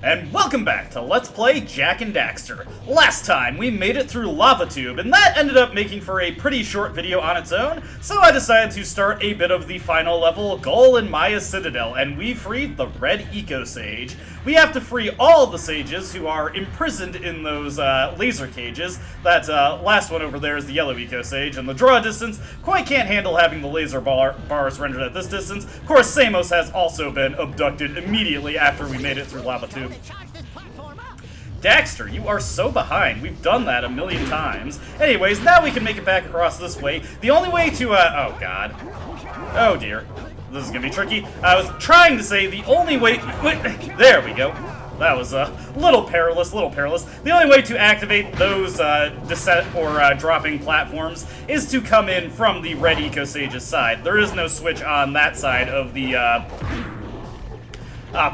And welcome back to Let's Play Jak and Daxter. Last time, we made it through Lava Tube, and that ended up making for a pretty short video on its own, so I decided to start a bit of the final level, Goal in Maya's Citadel, and we freed the Red Eco Sage. We have to free all the sages who are imprisoned in those laser cages. That last one over there is the Yellow Eco Sage, and the draw distance quite can't handle having the laser bars rendered at this distance. Of course, Samos has also been abducted immediately after we made it through Lava Tube. Daxter, you are so behind. We've done that a million times. Anyways, now we can make it back across this way. The only way to, oh god. Oh dear. This is gonna be tricky. I was trying to say the only way, there we go. That was a little perilous, The only way to activate those descent or dropping platforms is to come in from the Red Eco Sage's side. There is no switch on that side of the,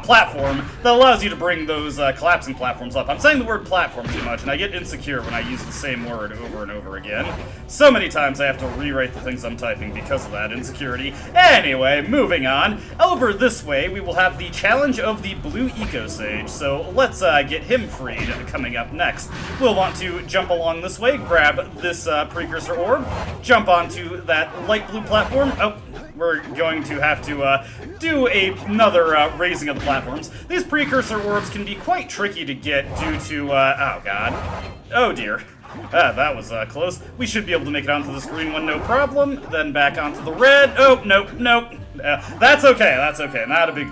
platform that allows you to bring those collapsing platforms up. I'm saying the word platform too much, and I get insecure when I use the same word over and over again. So many times I have to rewrite the things I'm typing because of that insecurity. Anyway, moving on. Over this way, we will have the challenge of the Blue Eco Sage, so let's get him freed coming up next. We'll want to jump along this way, grab this Precursor orb, jump onto that light blue platform. Oh, we're going to have to do another raising of the platforms. These Precursor orbs can be quite tricky to get due to, oh god. Oh dear. That was close. We should be able to make it onto this green one, no problem. Then back onto the red. Oh, nope. That's okay. Not a big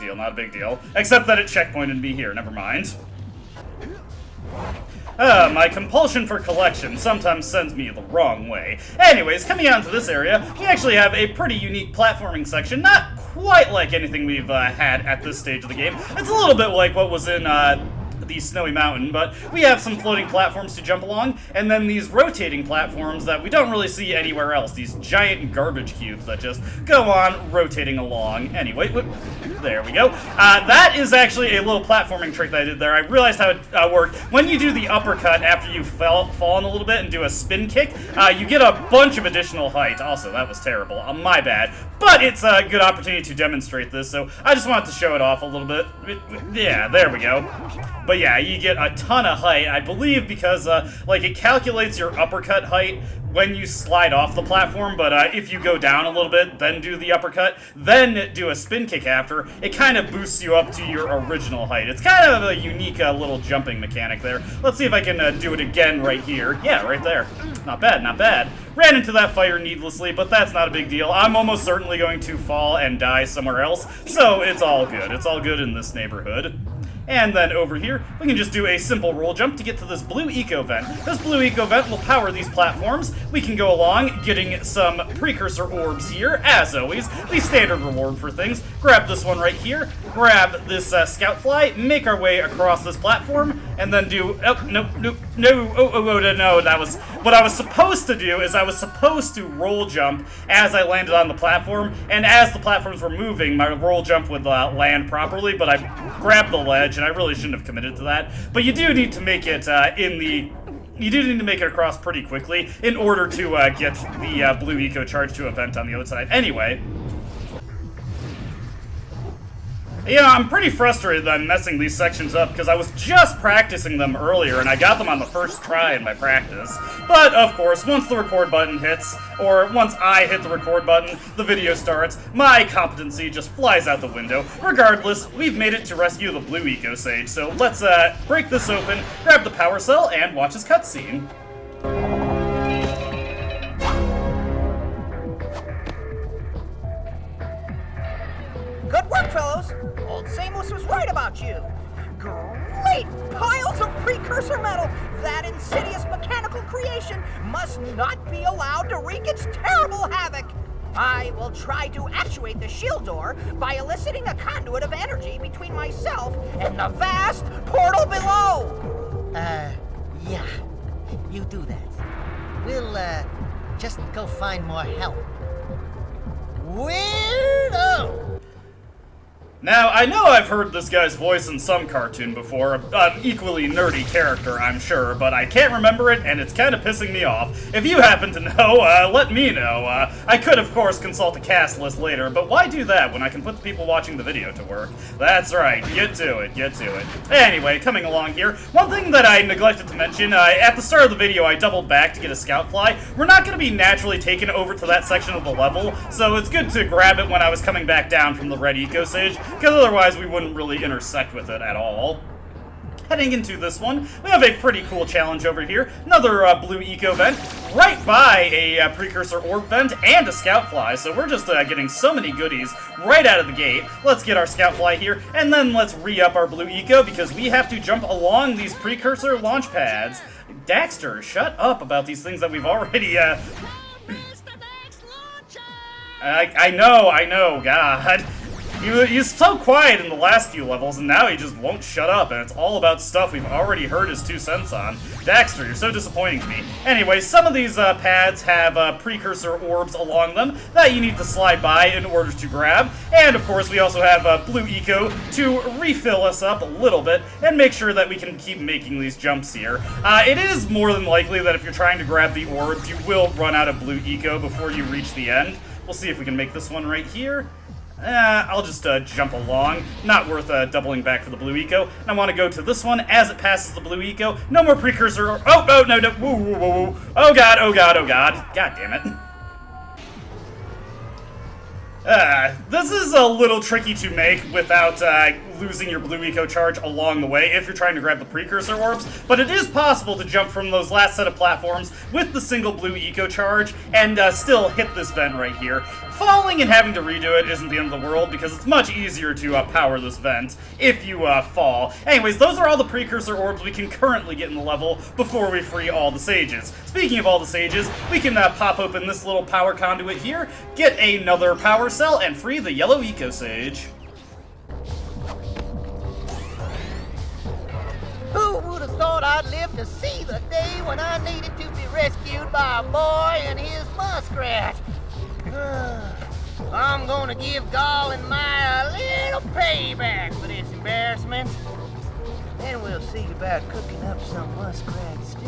deal. Except that it checkpointed me here. Never mind. My compulsion for collection sometimes sends me the wrong way. Anyways, coming out into this area, we actually have a pretty unique platforming section. Not quite like anything we've had at this stage of the game. It's a little bit like what was in the Snowy Mountain, but we have some floating platforms to jump along, and then these rotating platforms that we don't really see anywhere else. These giant garbage cubes that just go on rotating along. Anyway, there we go. That is actually a little platforming trick that I did there. I realized how it worked. When you do the uppercut after you've fallen a little bit and do a spin kick, you get a bunch of additional height. Also, that was terrible. My bad. But it's a good opportunity to demonstrate this, so I just wanted to show it off a little bit. Yeah, there we go. But yeah, you get a ton of height, I believe, because, like, it calculates your uppercut height when you slide off the platform, but if you go down a little bit, then do the uppercut, then do a spin kick after, it kind of boosts you up to your original height. It's kind of a unique little jumping mechanic there. Let's see if I can do it again right here. Yeah, right there. Not bad. Ran into that fire needlessly, but that's not a big deal. I'm almost certainly going to fall and die somewhere else, so it's all good. It's all good in this neighborhood. And then over here, we can just do a simple roll jump to get to this blue eco vent. This blue eco vent will power these platforms. We can go along getting some Precursor orbs here, as always. The standard reward for things. Grab this one right here, grab this scout fly, make our way across this platform, and then do, no, that was, what I was supposed to do is I was supposed to roll jump as I landed on the platform, and as the platforms were moving, my roll jump would land properly, but I grabbed the ledge, and I really shouldn't have committed to that. But you do need to make it you do need to make it across pretty quickly in order to get the blue eco charge to a vent on the other side. Anyway. Yeah, I'm pretty frustrated that I'm messing these sections up because I was just practicing them earlier and I got them on the first try in my practice. But, of course, once the record button hits, or once I hit the record button, the video starts, my competency just flies out the window. Regardless, we've made it to rescue the Blue Eco Sage, so let's break this open, grab the power cell, and watch his cutscene. Good work, fellows! Old Samos was right about you. Great piles of Precursor metal! That insidious mechanical creation must not be allowed to wreak its terrible havoc! I will try to actuate the shield door by eliciting a conduit of energy between myself and the vast portal below! Yeah. You do that. We'll, just go find more help. Weirdo! Now, I know I've heard this guy's voice in some cartoon before, an equally nerdy character, I'm sure, but I can't remember it, and it's kind of pissing me off. If you happen to know, let me know. I could, of course, consult the cast list later, but why do that when I can put the people watching the video to work? That's right, get to it, get to it. Anyway, coming along here, one thing that I neglected to mention, at the start of the video I doubled back to get a scout fly. We're not going to be naturally taken over to that section of the level, so it's good to grab it when I was coming back down from the red eco sage, because otherwise we wouldn't really intersect with it at all. Heading into this one, we have a pretty cool challenge over here. Another blue eco vent, right by a precursor orb vent and a scout fly, so we're just getting so many goodies right out of the gate. Let's get our scout fly here, and then let's re-up our blue eco, because we have to jump along these precursor launch pads. Daxter, shut up about these things that we've already, I know, God. He's so quiet in the last few levels, and now he just won't shut up, and it's all about stuff we've already heard his 2 cents on. Daxter, you're so disappointing to me. Anyway, some of these pads have precursor orbs along them that you need to slide by in order to grab, and of course we also have blue eco to refill us up a little bit and make sure that we can keep making these jumps here. It is more than likely that if you're trying to grab the orbs, you will run out of blue eco before you reach the end. We'll see if we can make this one right here. I'll just jump along. Not worth doubling back for the blue eco. And I want to go to this one as it passes the blue eco. No more precursor. Oh, no. Woo, woo, woo, woo. Oh, God. God damn it. This is a little tricky to make without losing your blue eco charge along the way if you're trying to grab the precursor orbs, but it is possible to jump from those last set of platforms with the single blue eco charge and still hit this vent right here. Falling and having to redo it isn't the end of the world because it's much easier to power this vent if you fall. Anyways, those are all the precursor orbs we can currently get in the level before we free all the sages. Speaking of all the sages, we can pop open this little power conduit here, get another power cell, and free the yellow eco sage. Who would have thought I'd live to see the day when I needed to be rescued by a boy and his muskrat? I'm gonna give Gall and Maya a little payback for this embarrassment. Then we'll see about cooking up some muskrat stew.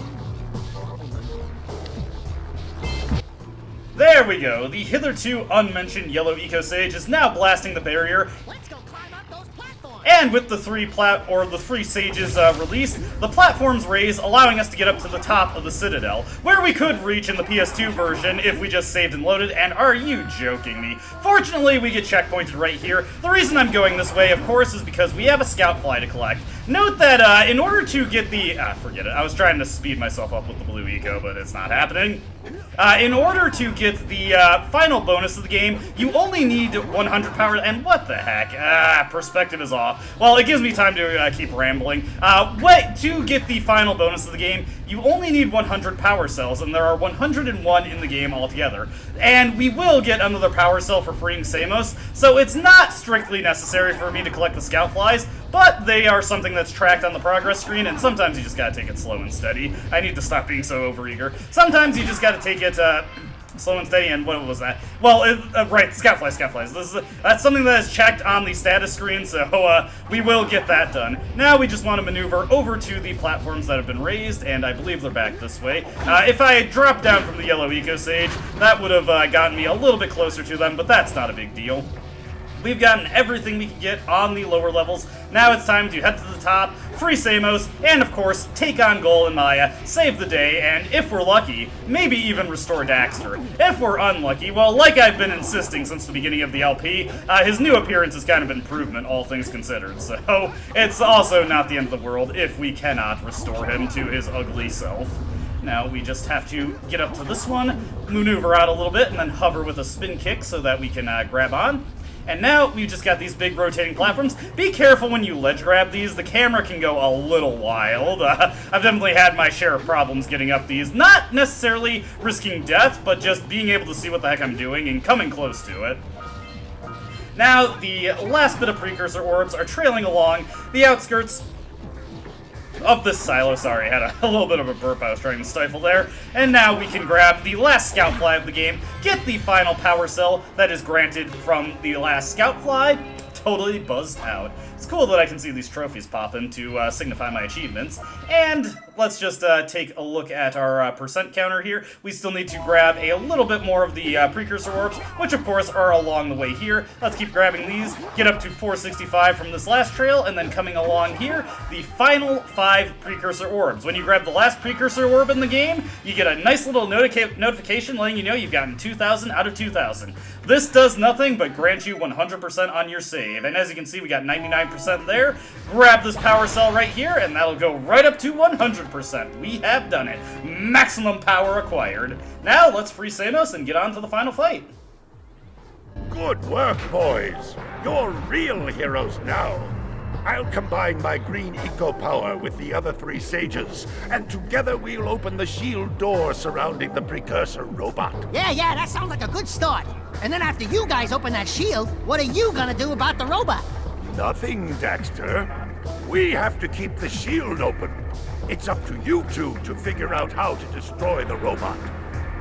There we go. The hitherto unmentioned yellow eco sage is now blasting the barrier. Let's go climb up those platforms. And with the three sages released, the platforms raise, allowing us to get up to the top of the Citadel, where we could reach in the PS2 version if we just saved and loaded, and are you joking me? Fortunately, we get checkpointed right here. The reason I'm going this way, of course, is because we have a scout fly to collect. Note that in order to get the... forget it. I was trying to speed myself up with the blue eco, but it's not happening. In order to get the final bonus of the game, you only need 100 power, and what the heck? Perspective is off. Well, it gives me time to keep rambling. To get the final bonus of the game, you only need 100 power cells, and there are 101 in the game altogether. And we will get another power cell for freeing Samos, so it's not strictly necessary for me to collect the scout flies, but they are something that's tracked on the progress screen, and sometimes you just gotta take it slow and steady. I need to stop being so overeager. Sometimes you just gotta take it slow and steady, and what was that? Well, right, scout flies. That's something that is checked on the status screen, so we will get that done. Now we just want to maneuver over to the platforms that have been raised, and I believe they're back this way. If I had dropped down from the yellow eco sage, that would have gotten me a little bit closer to them, but that's not a big deal. We've gotten everything we can get on the lower levels. Now it's time to head to the top, free Samos, and of course, take on Gall and Maya, save the day, and if we're lucky, maybe even restore Daxter. If we're unlucky, well, like I've been insisting since the beginning of the LP, his new appearance is kind of an improvement, all things considered, so it's also not the end of the world if we cannot restore him to his ugly self. Now we just have to get up to this one, maneuver out a little bit, and then hover with a spin kick so that we can grab on. And now we've just got these big rotating platforms. Be careful when you ledge grab these. The camera can go a little wild. I've definitely had my share of problems getting up these. Not necessarily risking death, but just being able to see what the heck I'm doing and coming close to it. Now, the last bit of precursor orbs are trailing along the outskirts of this silo. Sorry, I had a little bit of a burp I was trying to stifle there. And now we can grab the last scout fly of the game, get the final power cell that is granted from the last scout fly, totally buzzed out. It's cool that I can see these trophies popping to signify my achievements. And let's just take a look at our percent counter here. We still need to grab a little bit more of the Precursor orbs, which of course are along the way here. Let's keep grabbing these, get up to 465 from this last trail, and then coming along here, the final 5 Precursor orbs. When you grab the last Precursor orb in the game, you get a nice little notification letting you know you've gotten 2,000 out of 2,000. This does nothing but grant you 100% on your save, and as you can see, we got 99% there. Grab this power cell right here, and that'll go right up to 100%. We have done it. Maximum power acquired. Now, let's free Samus and get on to the final fight. Good work, boys. You're real heroes now. I'll combine my green eco power with the other 3 sages, and together we'll open the shield door surrounding the Precursor robot. Yeah, that sounds like a good start. And then after you guys open that shield, what are you gonna do about the robot? Nothing, Daxter. We have to keep the shield open. It's up to you two to figure out how to destroy the robot.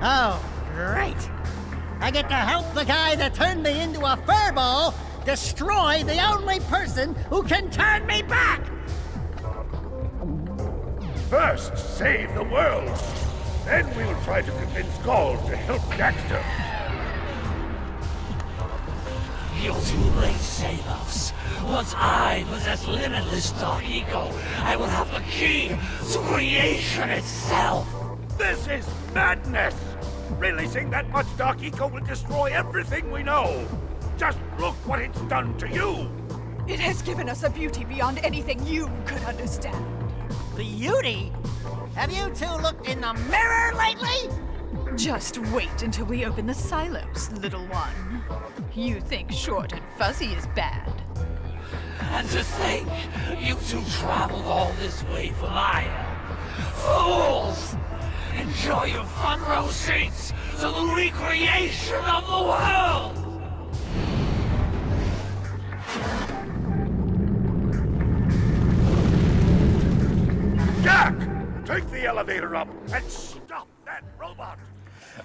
Oh, right. I get to help the guy that turned me into a furball destroy the only person who can turn me back! First, save the world. Then we'll try to convince Gaul to help Daxter. You're too late, Samus. Once I possess limitless Dark Eco, I will have the key to creation itself. This is madness! Releasing that much Dark Eco will destroy everything we know. Just look what it's done to you! It has given us a beauty beyond anything you could understand. Beauty? Have you two looked in the mirror lately? Just wait until we open the silos, little one. You think short and fuzzy is bad. And to think, you two traveled all this way for my help. Fools! Enjoy your front row seats to the recreation of the world! Jak! Take the elevator up and stop that robot!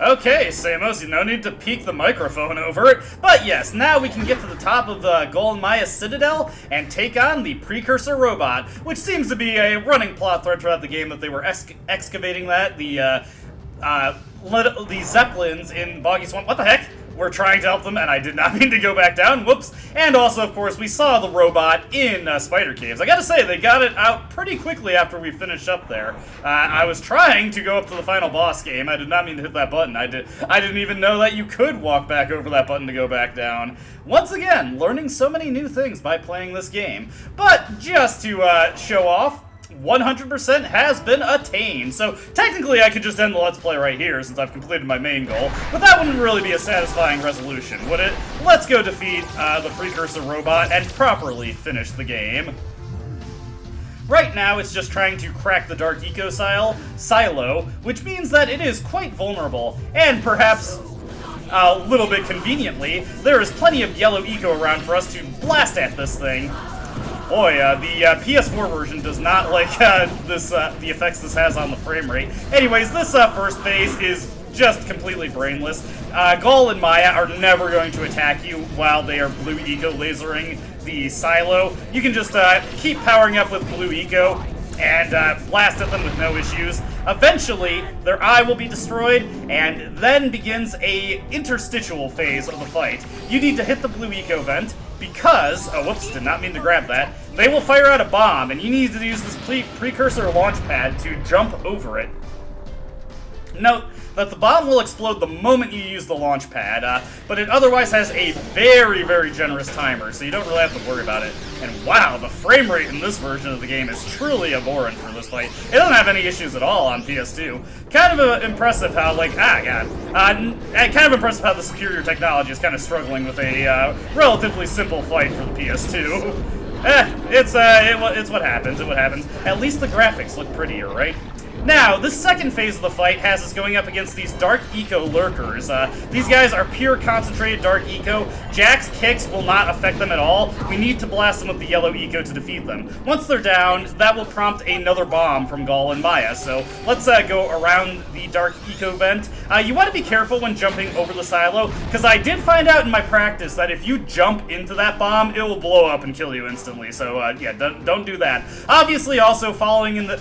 Okay, Samus, no need to peek the microphone over it, but yes, now we can get to the top of the Gol Maya Citadel and take on the Precursor robot, which seems to be a running plot thread throughout the game that they were excavating that. The Zeppelins in Boggy Swamp, what the heck? We're trying to help them, and I did not mean to go back down, whoops. And also, of course, we saw the robot in Spider Caves. I gotta say, they got it out pretty quickly after we finished up there. I was trying to go up to the final boss game. I did not mean to hit that button. I didn't even know that you could walk back over that button to go back down. Once again, learning so many new things by playing this game. But just to show off, 100% has been attained, so technically I could just end the Let's Play right here since I've completed my main goal, but that wouldn't really be a satisfying resolution, would it? Let's go defeat the Precursor robot and properly finish the game. Right now, it's just trying to crack the Dark Eco silo, which means that it is quite vulnerable, and perhaps a little bit conveniently, there is plenty of yellow eco around for us to blast at this thing. Boy, the PS4 version does not like the effects this has on the frame rate. Anyways, this first phase is just completely brainless. Gol and Maya are never going to attack you while they are blue eco lasering the silo. You can just keep powering up with blue eco and blast at them with no issues. Eventually, their eye will be destroyed, and then begins a interstitial phase of the fight. You need to hit the blue eco vent, because, oh whoops, did not mean to grab that, they will fire out a bomb, and you need to use this Precursor launch pad to jump over it. Note that the bomb will explode the moment you use the launch pad, but it otherwise has a very, very generous timer, so you don't really have to worry about it. And wow, the frame rate in this version of the game is truly abhorrent for this fight. It doesn't have any issues at all on PS2. Kind of impressive how, like, kind of impressive how the superior technology is kind of struggling with a relatively simple fight for the PS2. It's what happens, At least the graphics look prettier, right? Now, this second phase of the fight has us going up against these Dark Eco Lurkers. These guys are pure concentrated Dark Eco. Jak's kicks will not affect them at all. We need to blast them with the Yellow Eco to defeat them. Once they're down, that will prompt another bomb from Gall and Maya, so let's go around the Dark Eco vent. You want to be careful when jumping over the silo, because I did find out in my practice that if you jump into that bomb, it will blow up and kill you instantly, so yeah, don't do that. Obviously, also falling in the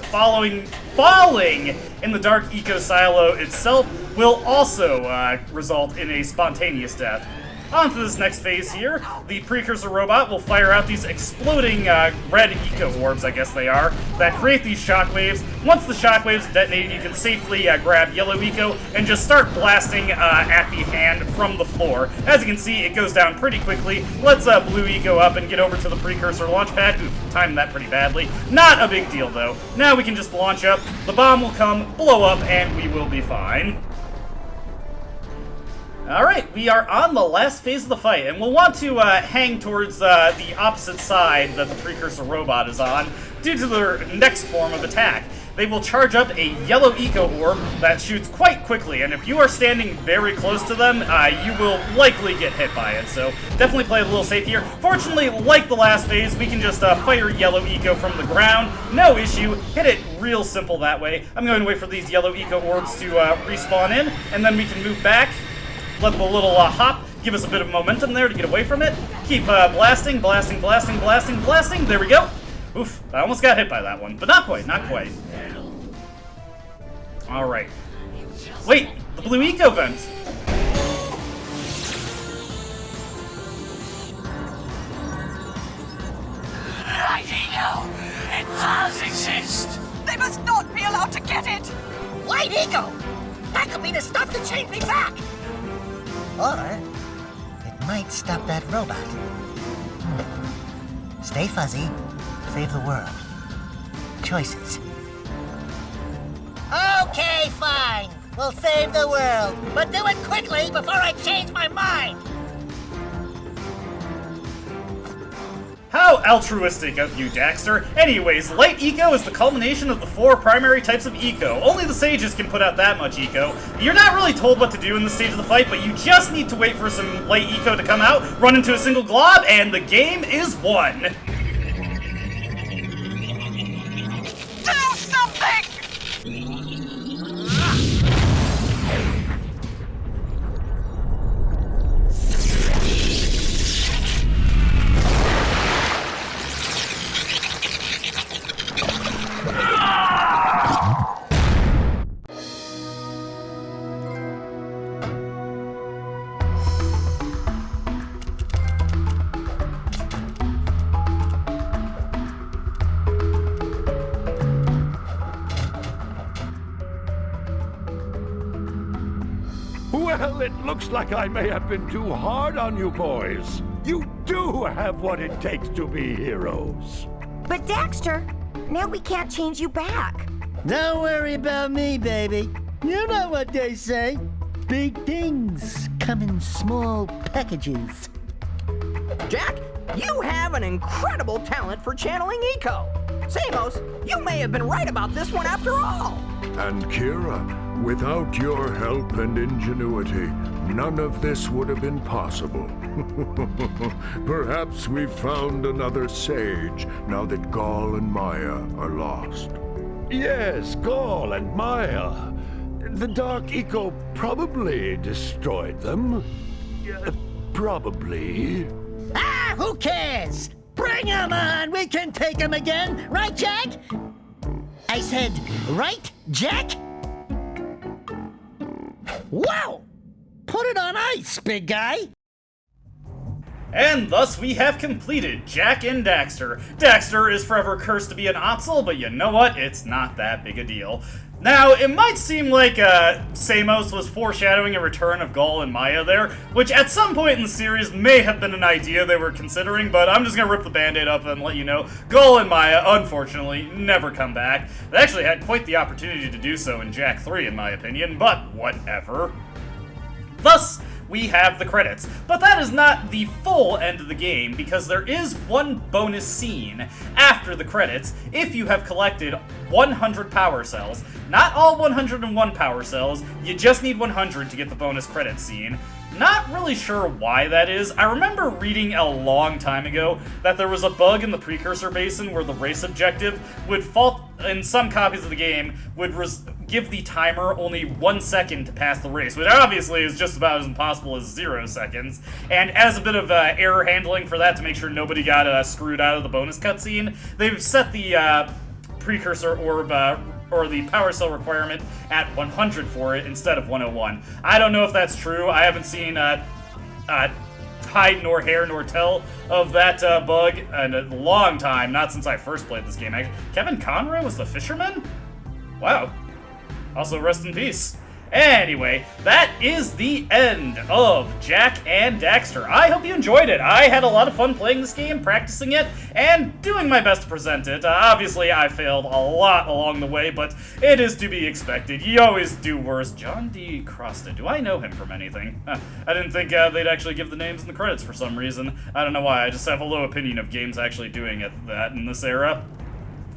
Dark Eco Silo itself will also result in a spontaneous death. On to this next phase here. The Precursor robot will fire out these exploding red Eco Orbs, I guess they are, that create these shockwaves. Once the shockwaves detonate, you can safely grab Yellow Eco and just start blasting at the hand from the floor. As you can see, it goes down pretty quickly. Let's Blue Eco up and get over to the Precursor launch pad. Oof, timed that pretty badly. Not a big deal, though. Now we can just launch up, the bomb will come, blow up, and we will be fine. Alright, we are on the last phase of the fight, and we'll want to hang towards the opposite side that the Precursor robot is on, due to their next form of attack. They will charge up a Yellow Eco Orb that shoots quite quickly, and if you are standing very close to them, you will likely get hit by it, so definitely play it a little safe here. Fortunately, like the last phase, we can just fire Yellow Eco from the ground, no issue, hit it real simple that way. I'm going to wait for these Yellow Eco Orbs to respawn in, and then we can move back. Let the little hop give us a bit of momentum there to get away from it. Keep blasting. There we go. Oof, I almost got hit by that one, but not quite. All right. Wait, the Blue Eco vent. Right, Eco. It does exist. They must not be allowed to get it! Light Eco! That could be the stuff to change me back! Or it might stop that robot. Stay fuzzy, save the world. Choices. Okay, fine. We'll save the world, but do it quickly before I change my mind. How altruistic of you, Daxter. Anyways, Light Eco is the culmination of the 4 primary types of Eco. Only the Sages can put out that much Eco. You're not really told what to do in this stage of the fight, but you just need to wait for some Light Eco to come out, run into a single glob, and the game is won. Do something! Well, it looks like I may have been too hard on you boys. You do have what it takes to be heroes. But Daxter, now we can't change you back. Don't worry about me, baby. You know what they say. Big things come in small packages. Jak, you have an incredible talent for channeling Eco. Samos, you may have been right about this one after all. And Kira, without your help and ingenuity, none of this would have been possible. Perhaps we've found another sage now that Gall and Maya are lost. Yes, Gall and Maya. The Dark Eco probably destroyed them. Probably. Ah, who cares? Bring 'em on! We can take 'em again, right, Jak? I said, right, Jak? Wow! Put it on ice, big guy! And thus we have completed Jak and Daxter. Daxter is forever cursed to be an Otzel, but you know what? It's not that big a deal. Now, it might seem like Samos was foreshadowing a return of Gall and Maya there, which at some point in the series may have been an idea they were considering, but I'm just gonna rip the band-aid up and let you know, Gall and Maya, unfortunately, never come back. They actually had quite the opportunity to do so in Jak 3, in my opinion, but whatever. Thus, we have the credits. But that is not the full end of the game, because there is one bonus scene after the credits if you have collected 100 power cells. Not all 101 power cells, you just need 100 to get the bonus credit scene. Not really sure why that is. I remember reading a long time ago that there was a bug in the Precursor Basin where the race objective would fall, in some copies of the game, would give the timer only 1 second to pass the race, which obviously is just about as impossible as 0 seconds. And as a bit of error handling for that to make sure nobody got screwed out of the bonus cutscene, they've set the Precursor orb or the power cell requirement at 100 for it instead of 101. I don't know if that's true. I haven't seen hide nor hair nor tell of that bug in a long time, not since I first played this game. Kevin Conroy was the fisherman? Wow. Also, rest in peace. Anyway, that is the end of Jak and Daxter. I hope you enjoyed it. I had a lot of fun playing this game, practicing it, and doing my best to present it. Obviously, I failed a lot along the way, but it is to be expected. You always do worse. John D. Crosta. Do I know him from anything? I didn't think they'd actually give the names in the credits for some reason. I don't know why. I just have a low opinion of games actually doing that in this era.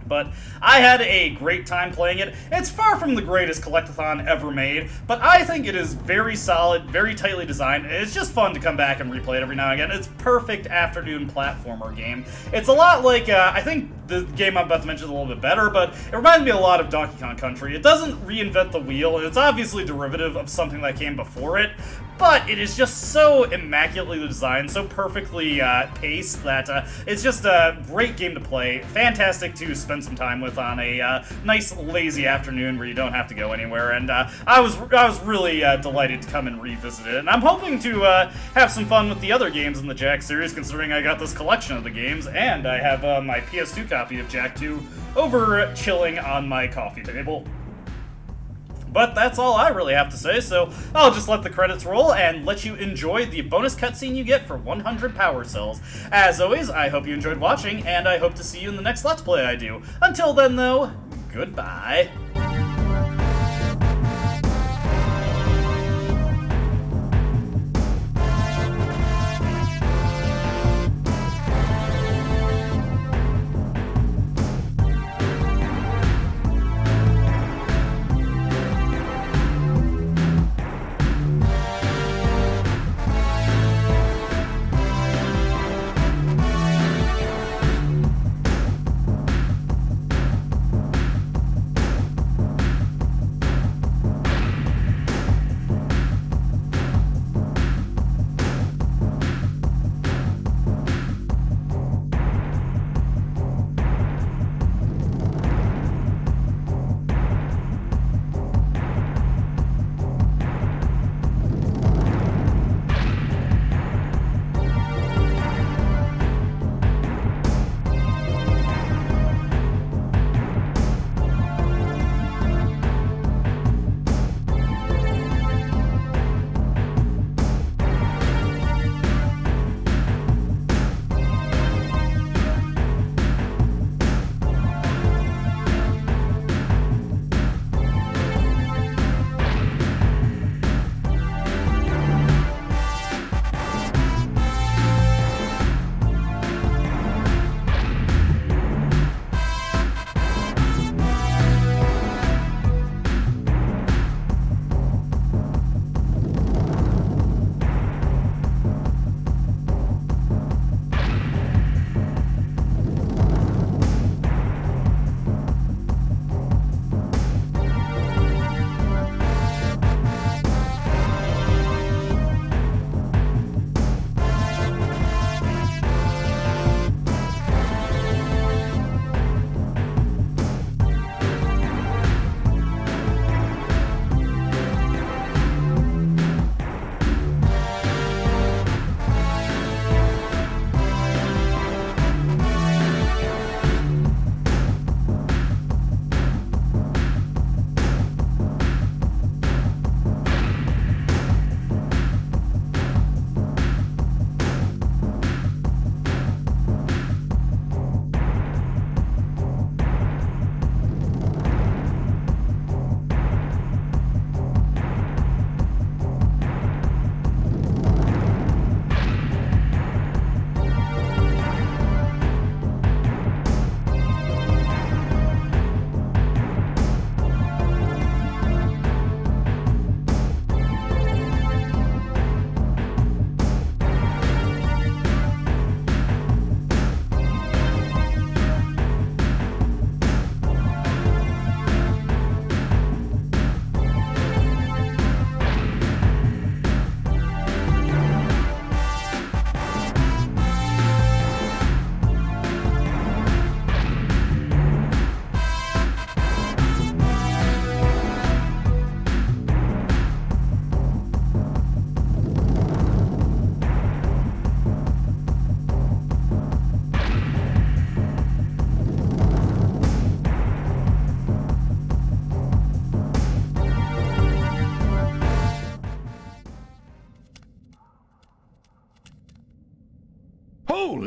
But I had a great time playing it. It's far from the greatest collectathon ever made, but I think it is very solid, very tightly designed. It's just fun to come back and replay it every now and again. It's perfect afternoon platformer game. It's a lot like, I think the game I'm about to mention is a little bit better, but it reminds me a lot of Donkey Kong Country. It doesn't reinvent the wheel, and it's obviously derivative of something that came before it, but it is just so immaculately designed, so perfectly paced that it's just a great game to play. Fantastic to spend some time with on a nice lazy afternoon where you don't have to go anywhere. And I was really delighted to come and revisit it. And I'm hoping to have some fun with the other games in the Jak series, considering I got this collection of the games, and I have my PS2 copy of Jak 2 over chilling on my coffee table. But that's all I really have to say, so I'll just let the credits roll and let you enjoy the bonus cutscene you get for 100 power cells. As always, I hope you enjoyed watching, and I hope to see you in the next Let's Play I do. Until then, though, goodbye.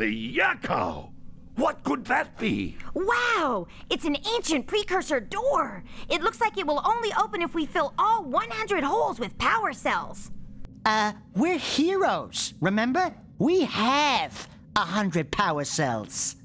Yakko! What could that be? Wow! It's an ancient precursor door. It looks like it will only open if we fill all 100 holes with power cells. We're heroes, remember? We have 100 power cells.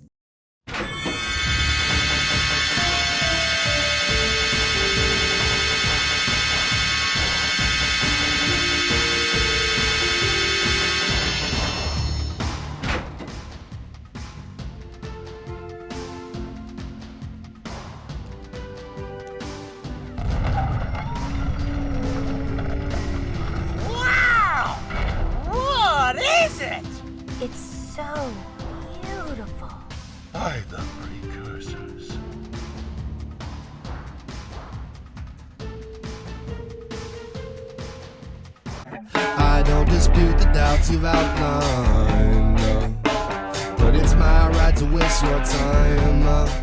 Wow! What is it? It's so beautiful. By the precursors. I don't dispute the doubts you've outlined, but it's my right to waste your time.